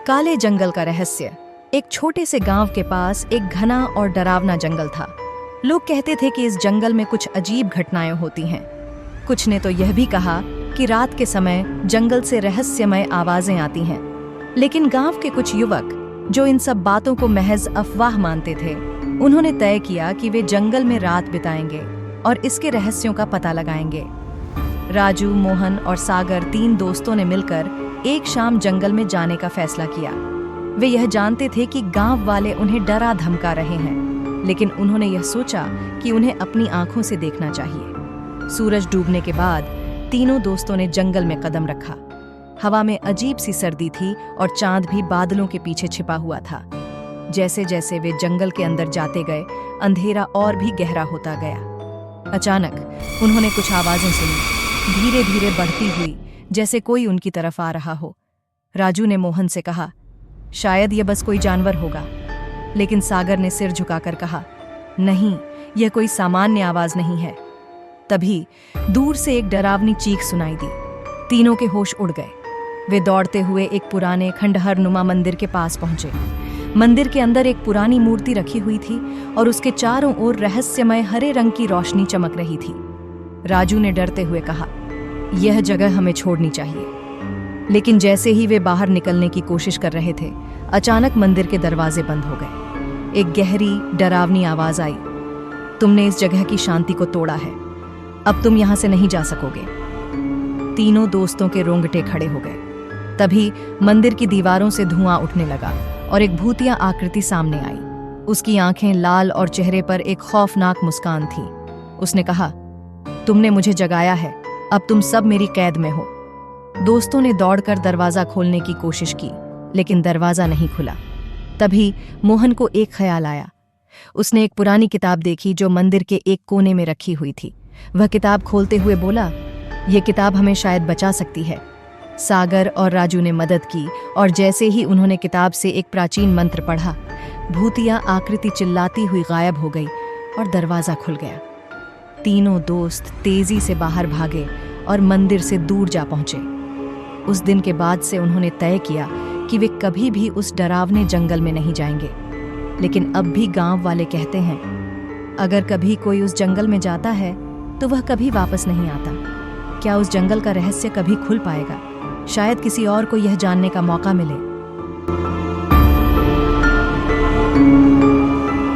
काले जंगल का रहस्य। एक छोटे से गांव के पास एक घना और डरावना जंगल था। लोग कहते थे कि इस जंगल में कुछ अजीब घटनाएं होती हैं। कुछ ने तो यह भी कहा कि रात के समय जंगल से रहस्यमय आवाजें आती हैं। लेकिन गांव के कुछ युवक, जो इन सब बातों को महज अफवाह मानते थे, उन्होंने तय किया कि वे जंगल में रात बिताएंगे और इसके रहस्यों का पता लगाएंगे। राजू, मोहन और सागर, 3 दोस्तों ने मिलकर एक शाम जंगल में जाने का फैसला किया। वे यह जानते थे कि गांव वाले उन्हें डरा धमका रहे हैं, लेकिन उन्होंने यह सोचा कि उन्हें अपनी आंखों से देखना चाहिए। सूरज डूबने के बाद तीनों दोस्तों ने जंगल में कदम रखा। हवा में अजीब सी सर्दी थी और चांद भी बादलों के पीछे छिपा हुआ था। जैसे जैसे वे जंगल के अंदर जाते गए, अंधेरा और भी गहरा होता गया। अचानक उन्होंने कुछ आवाजें सुनी, धीरे धीरे बढ़ती हुई, जैसे कोई उनकी तरफ आ रहा हो। राजू ने मोहन से कहा, शायद यह बस कोई जानवर होगा। लेकिन सागर ने सिर झुकाकर कहा, नहीं, यह कोई सामान्य आवाज नहीं है। तभी दूर से एक डरावनी चीख सुनाई दी। तीनों के होश उड़ गए। वे दौड़ते हुए एक पुराने खंडहर नुमा मंदिर के पास पहुंचे। मंदिर के अंदर एक पुरानी मूर्ति रखी हुई थी और उसके चारों ओर रहस्यमय हरे रंग की रोशनी चमक रही थी। राजू ने डरते हुए कहा, यह जगह हमें छोड़नी चाहिए। लेकिन जैसे ही वे बाहर निकलने की कोशिश कर रहे थे, अचानक मंदिर के दरवाजे बंद हो गए। एक गहरी, डरावनी आवाज आई, तुमने इस जगह की शांति को तोड़ा है, अब तुम यहां से नहीं जा सकोगे। तीनों दोस्तों के रोंगटे खड़े हो गए। तभी मंदिर की दीवारों से धुआं उठने लगा और एक भूतिया आकृति सामने आई। उसकी आंखें लाल और चेहरे पर एक खौफनाक मुस्कान थी। उसने कहा, तुमने मुझे जगाया है, अब तुम सब मेरी कैद में हो। दोस्तों ने दौड़कर दरवाजा खोलने की कोशिश की, लेकिन दरवाजा नहीं खुला। तभी मोहन को एक ख्याल आया। उसने एक पुरानी किताब देखी जो मंदिर के एक कोने में रखी हुई थी। वह किताब खोलते हुए बोला, यह किताब हमें शायद बचा सकती है। सागर और राजू ने मदद की और जैसे ही उन्होंने किताब से एक प्राचीन मंत्र पढ़ा, भूतिया आकृति चिल्लाती हुई गायब हो गई और दरवाजा खुल गया। तीनों दोस्त तेजी से बाहर भागे और मंदिर से दूर जा पहुंचे। उस दिन के बाद से उन्होंने तय किया कि वे कभी भी उस डरावने जंगल में नहीं जाएंगे। लेकिन अब भी गांव वाले कहते हैं, अगर कभी कोई उस जंगल में जाता है तो वह कभी वापस नहीं आता। क्या उस जंगल का रहस्य कभी खुल पाएगा? शायद किसी और को यह जानने का मौका मिले।